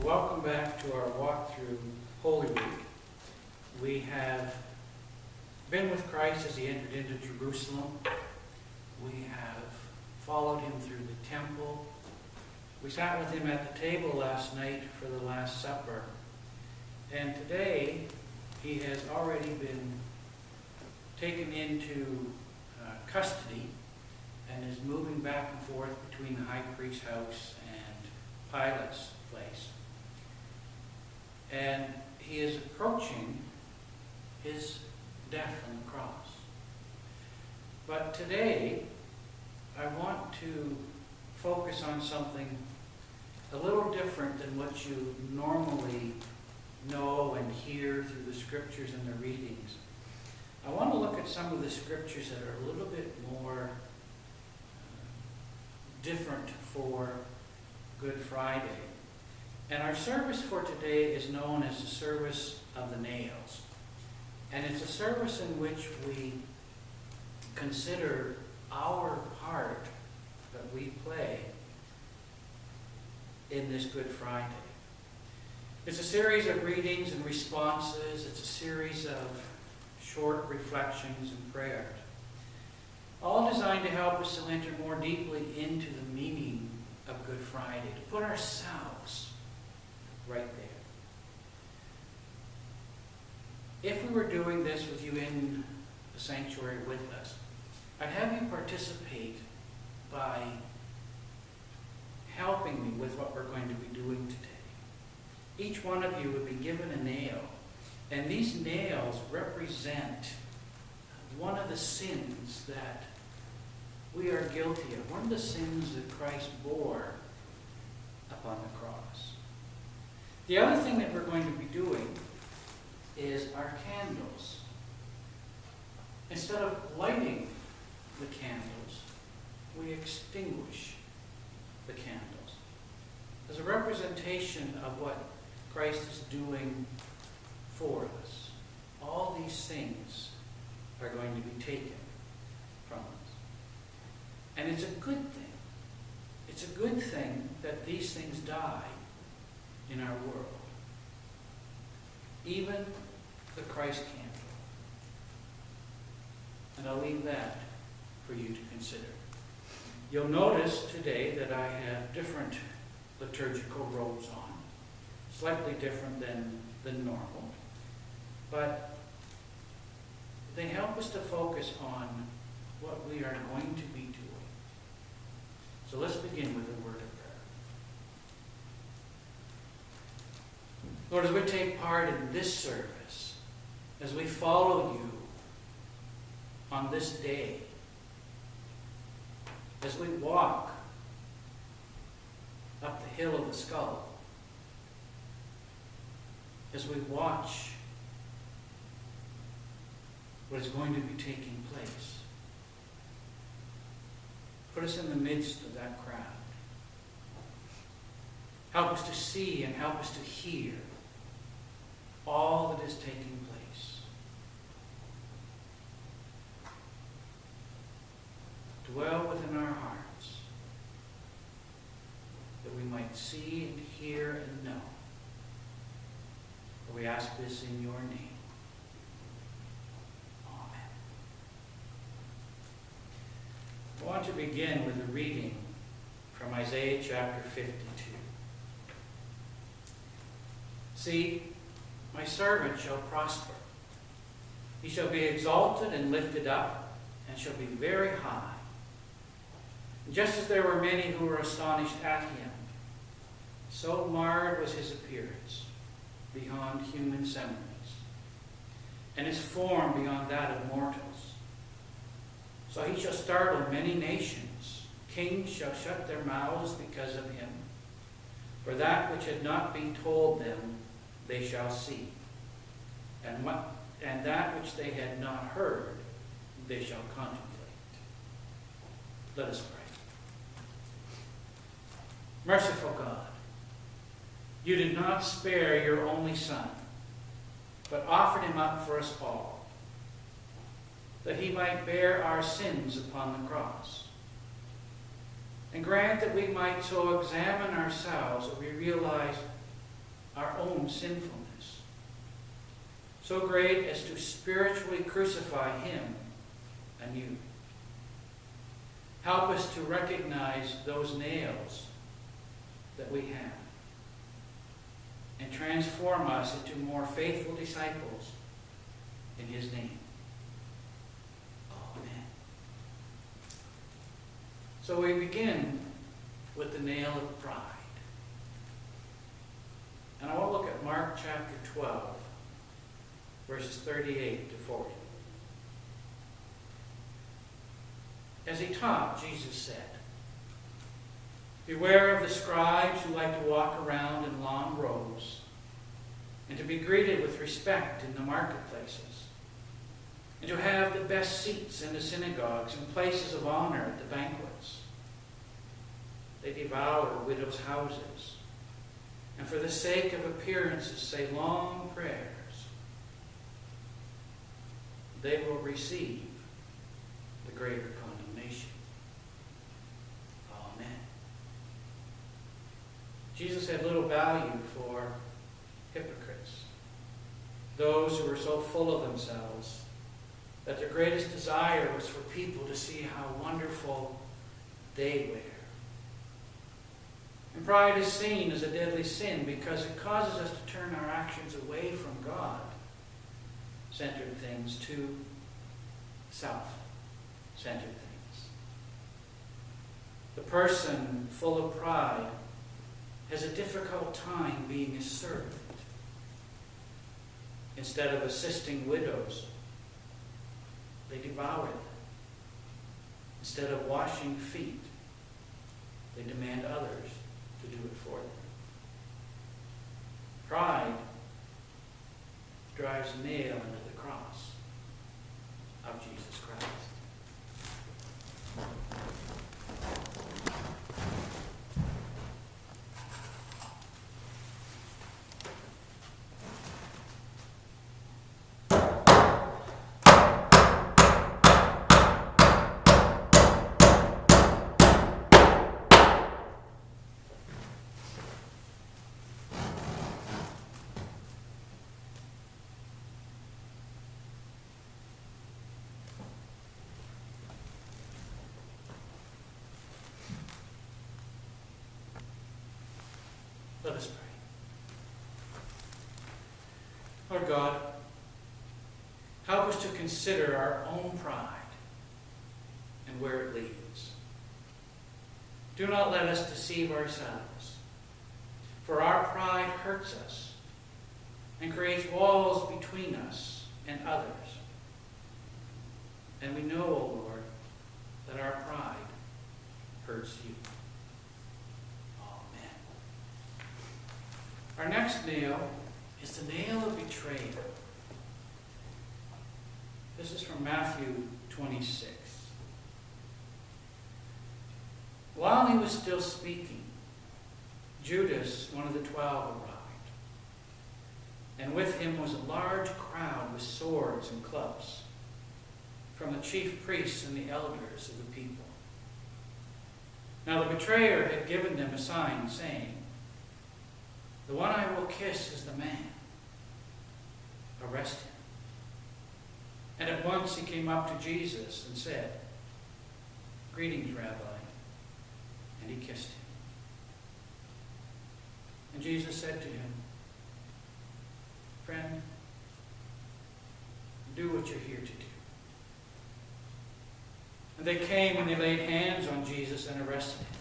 welcome back to our walk through Holy Week. We have been with Christ as he entered into Jerusalem. We have followed him through the temple. We sat with him at the table last night for the Last Supper. And today, he has already been taken into custody and is moving back and forth between the high priest's house and Pilate's place. And he is approaching his death on the cross. But today, I want to focus on something a little different than what you normally know and hear through the scriptures and the readings. I want to look at some of the scriptures that are a little bit more different for Good Friday. And our service for today is known as the Service of the Nails. And it's a service in which we consider our part that we play in this Good Friday. It's a series of readings and responses. It's a series of short reflections and prayers, all designed to help us to enter more deeply into the meaning of Good Friday, to put ourselves right there. If we were doing this with you in the sanctuary with us, I'd have you participate by helping me with what we're going to be doing today. Each one of you would be given a nail, and these nails represent one of the sins that we are guilty of, one of the sins that Christ bore upon the cross. The other thing that we're going to be doing is our candles. Instead of lighting the candles, we extinguish the candles as a representation of what Christ is doing for us. All these things are going to be taken from us. And it's a good thing. It's a good thing that these things die in our world. Even the Christ candle. And I'll leave that for you to consider. You'll notice today that I have different liturgical robes on. Slightly different than normal. But they help us to focus on what we are going to be doing. So let's begin with a word of prayer. Lord, as we take part in this service, as we follow you on this day, as we walk up the hill of the skull, as we watch what is going to be taking place, put us in the midst of that crowd. Help us to see and help us to hear all that is taking place. Dwell within our hearts that we might see and hear and know. For we ask this in your name. Amen. I want to begin with a reading from Isaiah chapter 52. See, my servant shall prosper. He shall be exalted and lifted up, and shall be very high. Just as there were many who were astonished at him, so marred was his appearance beyond human semblance, and his form beyond that of mortals. So he shall startle many nations. Kings shall shut their mouths because of him. For that which had not been told them, they shall see. And that which they had not heard, they shall contemplate. Let us pray. Merciful God, you did not spare your only Son, but offered him up for us all, that he might bear our sins upon the cross. And grant that we might so examine ourselves that we realize our own sinfulness, so great as to spiritually crucify him anew. Help us to recognize those nails that we have and transform us into more faithful disciples in his name. Amen. So we begin with the nail of pride. And I want to look at Mark chapter 12, verses 38 to 40. As he taught, Jesus said, "Beware of the scribes who like to walk around in long robes and to be greeted with respect in the marketplaces and to have the best seats in the synagogues and places of honor at the banquets. They devour widows' houses and for the sake of appearances say long prayers. They will receive the greater condemnation." Amen. Jesus had little value for hypocrites, those who were so full of themselves that their greatest desire was for people to see how wonderful they were. And pride is seen as a deadly sin because it causes us to turn our actions away from God-centered things to self-centered things. The person full of pride has a difficult time being a servant. Instead of assisting widows, they devour them. Instead of washing feet, they demand others to do it for them. Pride drives a nail into the cross of Jesus Christ. Let us pray. Lord God, help us to consider our own pride and where it leads. Do not let us deceive ourselves, for our pride hurts us and creates walls between us and others. And we know, O Lord, that our pride hurts you. Our next nail is the nail of betrayal. This is from Matthew 26. While he was still speaking, Judas, one of the 12, arrived. And with him was a large crowd with swords and clubs from the chief priests and the elders of the people. Now the betrayer had given them a sign, saying, "The one I will kiss is the man. Arrest him." And at once he came up to Jesus and said, "Greetings, Rabbi." And he kissed him. And Jesus said to him, "Friend, do what you're here to do." And they came and they laid hands on Jesus and arrested him.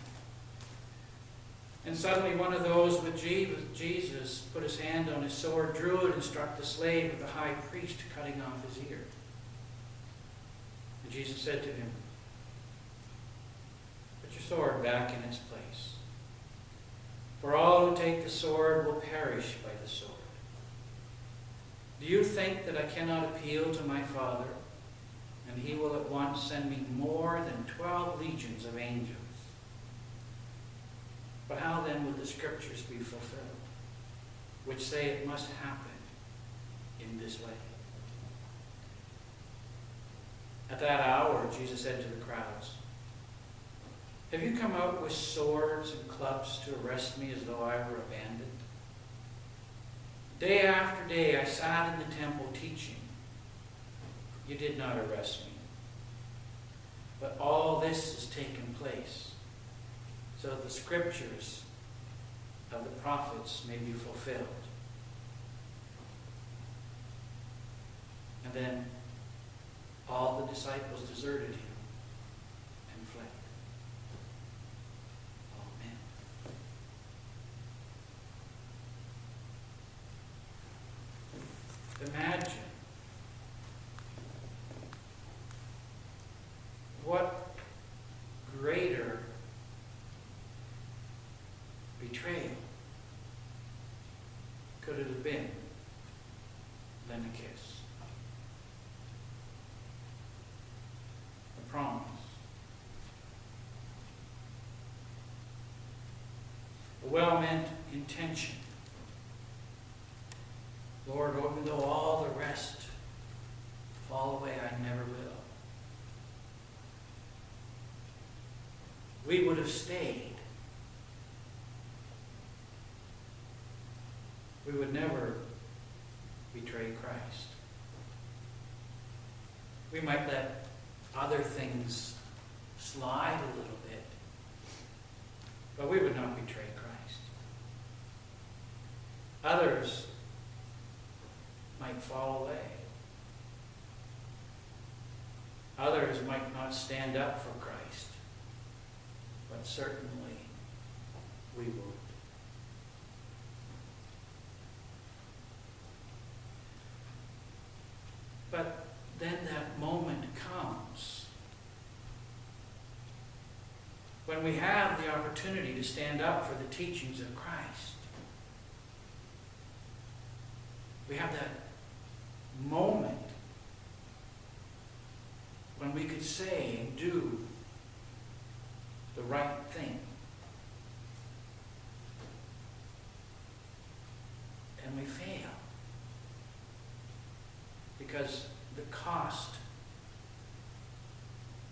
And suddenly one of those with Jesus put his hand on his sword, drew it, and struck the slave of the high priest, cutting off his ear. And Jesus said to him, "Put your sword back in its place. For all who take the sword will perish by the sword. Do you think that I cannot appeal to my Father, and he will at once send me more than 12 legions of angels? But how then will the scriptures be fulfilled, which say it must happen in this way?" At that hour, Jesus said to the crowds, "Have you come out with swords and clubs to arrest me as though I were a bandit? Day after day I sat in the temple teaching. You did not arrest me. But all this has taken place so that the scriptures of the prophets may be fulfilled. And then all the disciples deserted him and fled. Amen. Imagine what greater betrayal could it have been than a kiss? A promise. A well-meant intention. Lord, even though all the rest fall away, I never will. We would have stayed. We would never betray Christ. We might let other things slide a little bit, but we would not betray Christ. Others might fall away. Others might not stand up for Christ, but certainly we would. But then that moment comes when we have the opportunity to stand up for the teachings of Christ. We have that moment when we could say and do the right thing. And we fail. Because the cost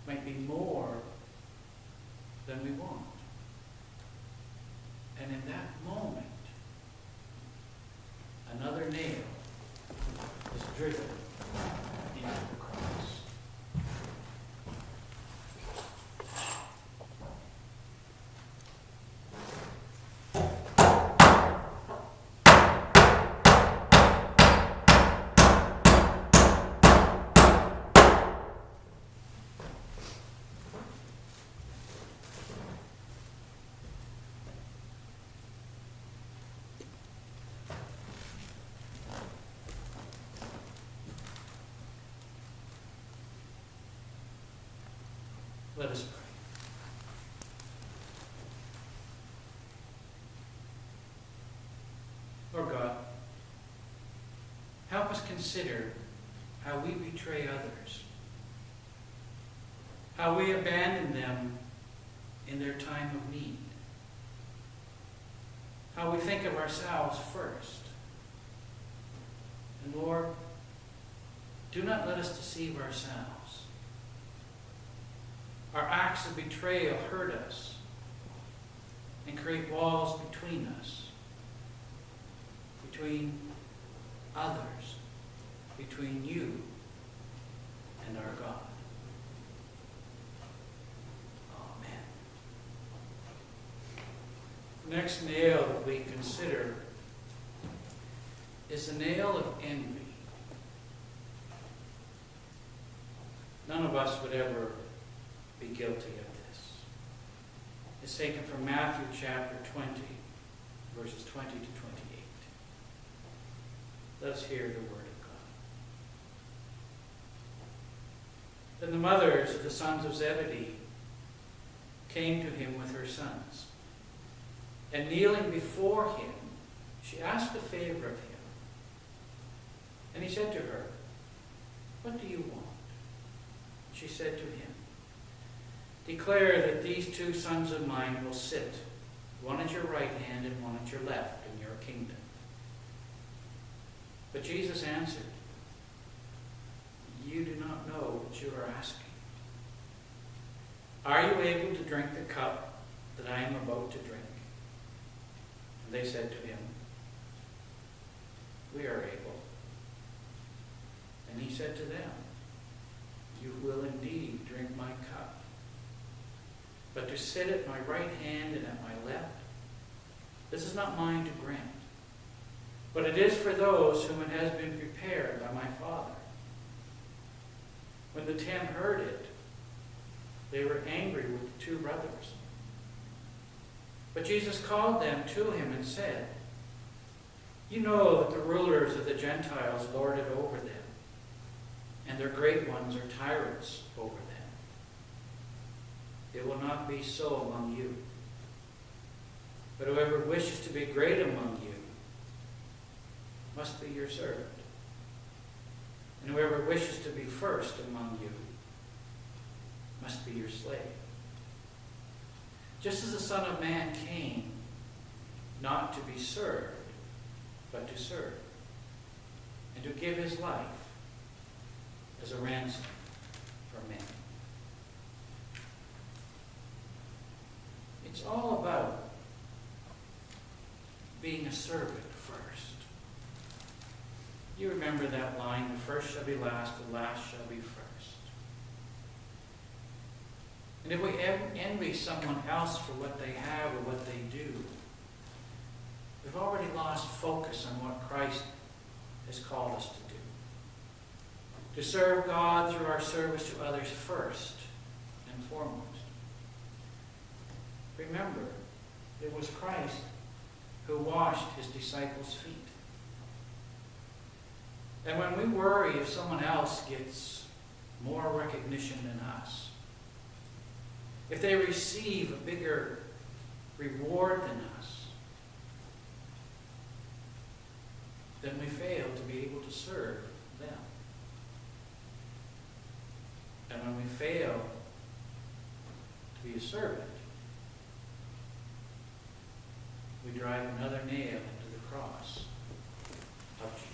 might be more than we want. And in that moment, another nail is driven into the cross. Let us pray. Lord God, help us consider how we betray others, how we abandon them in their time of need, how we think of ourselves first. And Lord, do not let us deceive ourselves. Our acts of betrayal hurt us and create walls between us, between others, between you and our God. Amen. The next nail that we consider is the nail of envy. None of us would ever be guilty of this. It's taken from Matthew chapter 20, verses 20 to 28. Let us hear the word of God. Then the mothers of the sons of Zebedee came to him with her sons, and kneeling before him, she asked a favor of him. And he said to her, "What do you want?" She said to him, "Declare that these two sons of mine will sit, one at your right hand and one at your left in your kingdom." But Jesus answered, "You do not know what you are asking. Are you able to drink the cup that I am about to drink?" And they said to him, We are able. And he said to them, you will indeed drink my cup. But to sit at my right hand and at my left, this is not mine to grant, but it is for those whom it has been prepared by my Father. When the 10 heard it, they were angry with the 2 brothers. But Jesus called them to him and said, you know that the rulers of the Gentiles lord it over them, and their great ones are tyrants over them. It will not be so among you. But whoever wishes to be great among you must be your servant. And whoever wishes to be first among you must be your slave. Just as the Son of Man came, not to be served, but to serve, and to give his life as a ransom for many. It's all about being a servant first. You remember that line, the first shall be last, the last shall be first. And if we envy someone else for what they have or what they do, we've already lost focus on what Christ has called us to do. To serve God through our service to others first and foremost. Remember, it was Christ who washed his disciples' feet. And when we worry if someone else gets more recognition than us, if they receive a bigger reward than us, then we fail to be able to serve them. And when we fail to be a servant, we drive another nail into the cross of Jesus Christ.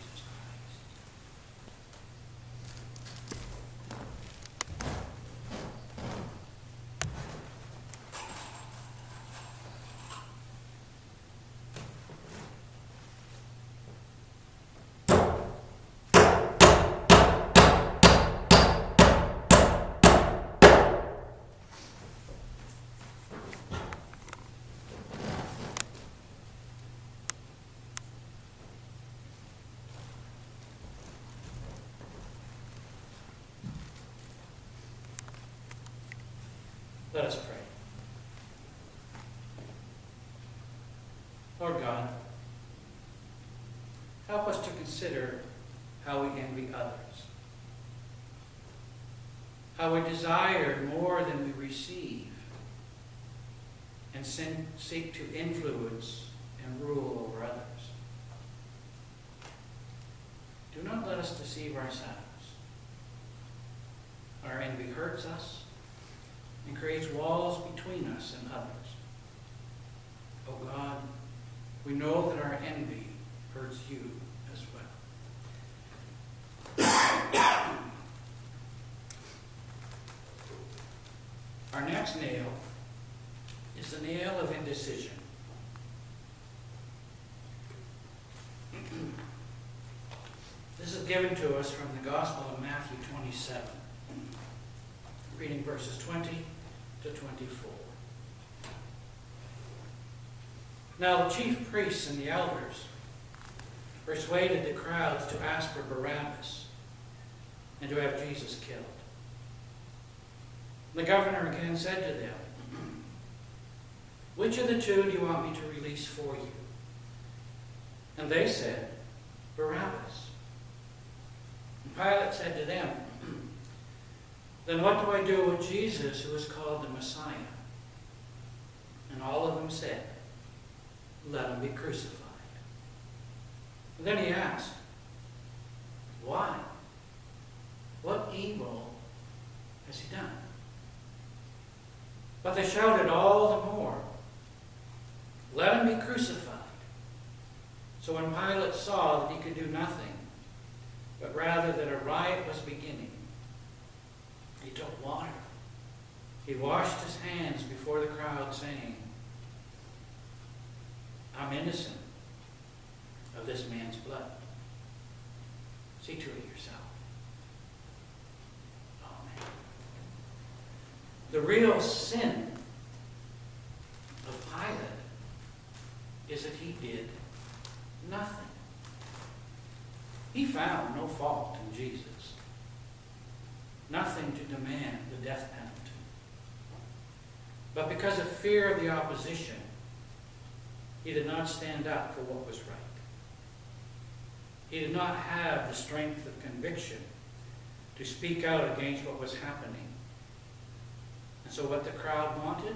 Let us pray. Lord God, help us to consider how we envy others, how we desire more than we receive, and seek to influence and rule over others. Do not let us deceive ourselves. Our envy hurts us and creates walls between us and others. Oh God, we know that our envy hurts you as well. Our next nail is the nail of indecision. This is given to us from the Gospel of Matthew 27, reading verses 20 to 24. Now the chief priests and the elders persuaded the crowds to ask for Barabbas and to have Jesus killed. The governor again said to them, which of the 2 do you want me to release for you? And they said, Barabbas. And Pilate said to them, then what do I do with Jesus, who is called the Messiah? And all of them said, let him be crucified. And then he asked, why? What evil has he done? But they shouted all the more, let him be crucified. So when Pilate saw that he could do nothing, but rather that a riot was beginning, he took water. He washed his hands before the crowd, saying, I'm innocent of this man's blood. See to it yourself. Amen. The real sin of Pilate is that he did nothing. He found no fault in Jesus. Nothing to demand the death penalty. But because of fear of the opposition, he did not stand up for what was right. He did not have the strength of conviction to speak out against what was happening. And so what the crowd wanted,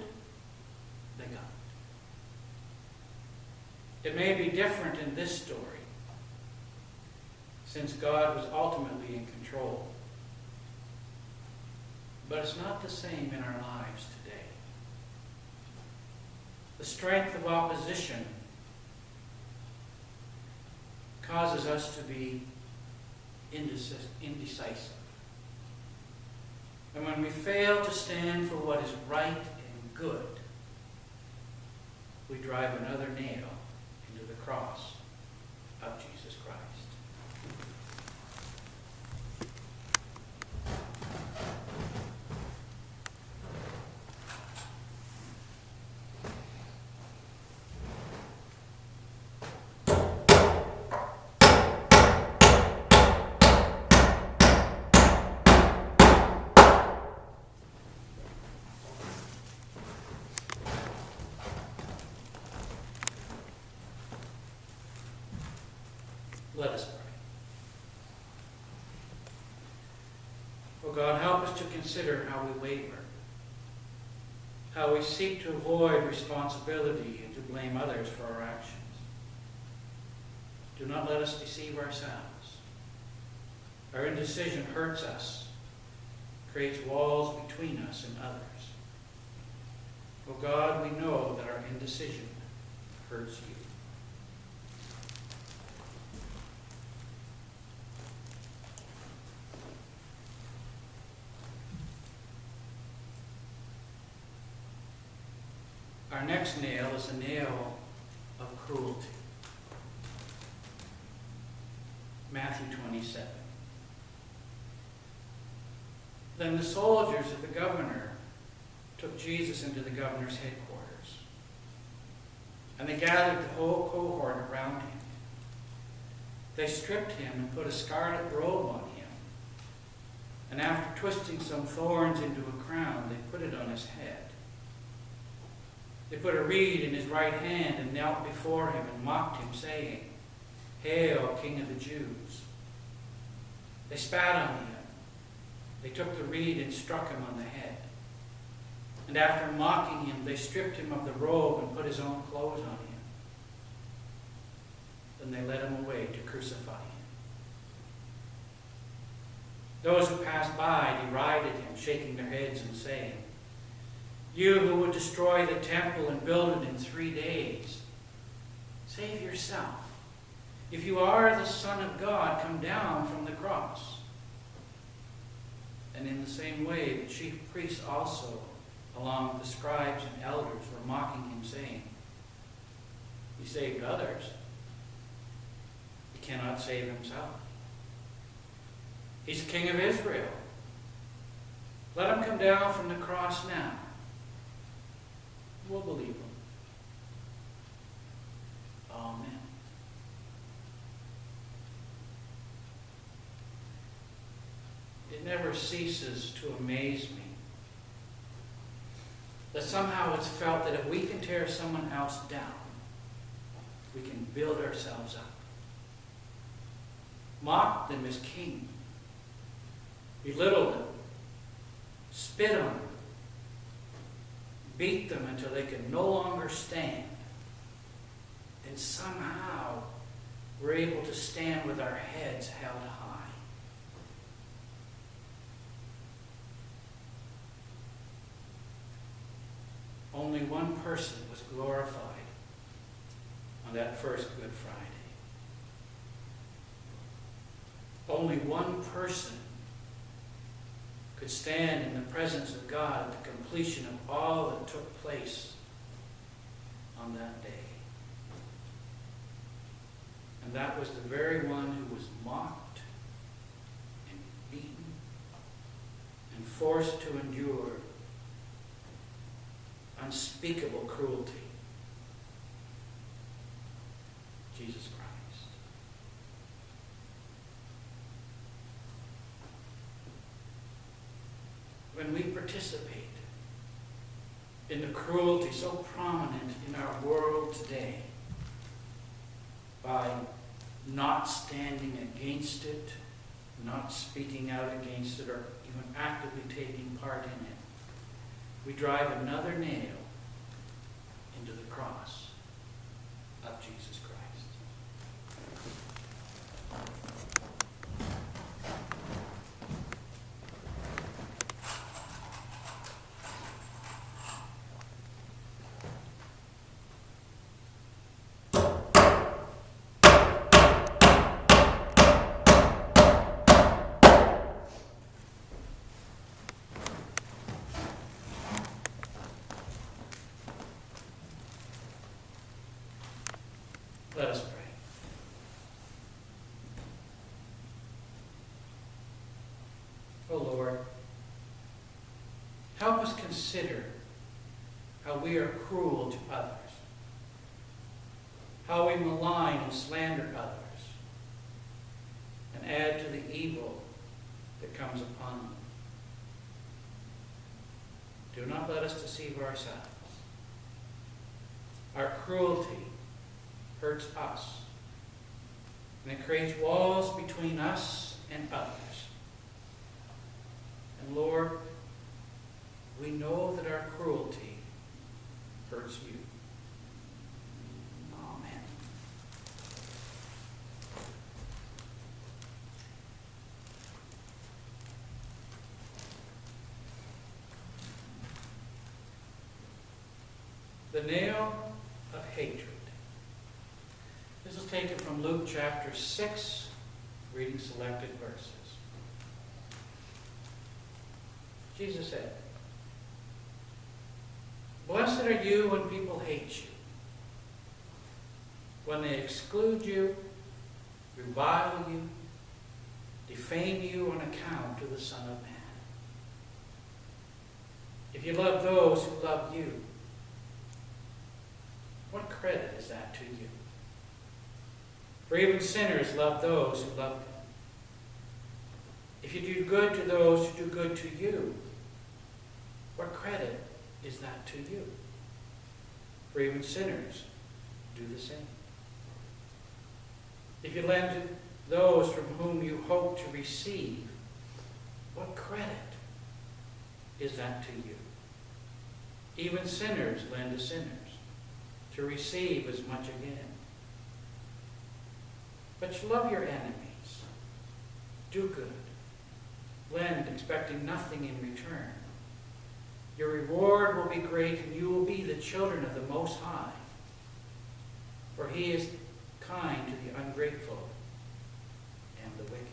they got. It may be different in this story, since God was ultimately in control. But it's not the same in our lives today. The strength of opposition causes us to be indecisive. And when we fail to stand for what is right and good, we drive another nail into the cross of Jesus Christ. Let us pray. Oh God, help us to consider how we waver, how we seek to avoid responsibility and to blame others for our actions. Do not let us deceive ourselves. Our indecision hurts us, creates walls between us and others. Oh God, we know that our indecision hurts you. Our next nail is a nail of cruelty. Matthew 27. Then the soldiers of the governor took Jesus into the governor's headquarters, and they gathered the whole cohort around him. They stripped him and put a scarlet robe on him, and after twisting some thorns into a crown, they put it on his head. They put a reed in his right hand and knelt before him and mocked him, saying, "Hail, King of the Jews." They spat on him. They took the reed and struck him on the head. And after mocking him, they stripped him of the robe and put his own clothes on him. Then they led him away to crucify him. Those who passed by derided him, shaking their heads and saying, "You who would destroy the temple and build it in 3 days, save yourself. If you are the Son of God, come down from the cross." And in the same way, the chief priests also, along with the scribes and elders, were mocking him, saying, "He saved others. He cannot save himself. He's King of Israel. Let him come down from the cross now. We'll believe him." Amen. It never ceases to amaze me that somehow it's felt that if we can tear someone else down, we can build ourselves up. Mock them as king. Belittle them. Spit on them. Beat them until they can no longer stand. And somehow we're able to stand with our heads held high. Only one person was glorified on that first Good Friday. Only one person could stand in the presence of God at the completion of all that took place on that day. And that was the very one who was mocked forced to endure unspeakable cruelty. Jesus Christ. When we participate in the cruelty so prominent in our world today, by not standing against it, not speaking out against it, or even actively taking part in it, we drive another nail into the cross of Jesus Christ. Let us pray. O Lord, help us consider how we are cruel to others, how we malign and slander others, and add to the evil that comes upon them. Do not let us deceive ourselves. Our cruelty hurts us, and it creates walls between us and others. And Lord, we know that our cruelty hurts you. Amen. The nail of hatred. This is taken from Luke chapter 6, reading selected verses. Jesus said, "Blessed are you when people hate you, when they exclude you, revile you, defame you on account of the Son of Man. If you love those who love you, what credit is that to you? For even sinners love those who love them. If you do good to those who do good to you, what credit is that to you? For even sinners do the same. If you lend to those from whom you hope to receive, what credit is that to you? Even sinners lend to sinners to receive as much again. But you love your enemies. Do good. Lend, expecting nothing in return. Your reward will be great, and you will be the children of the Most High. For he is kind to the ungrateful and the wicked."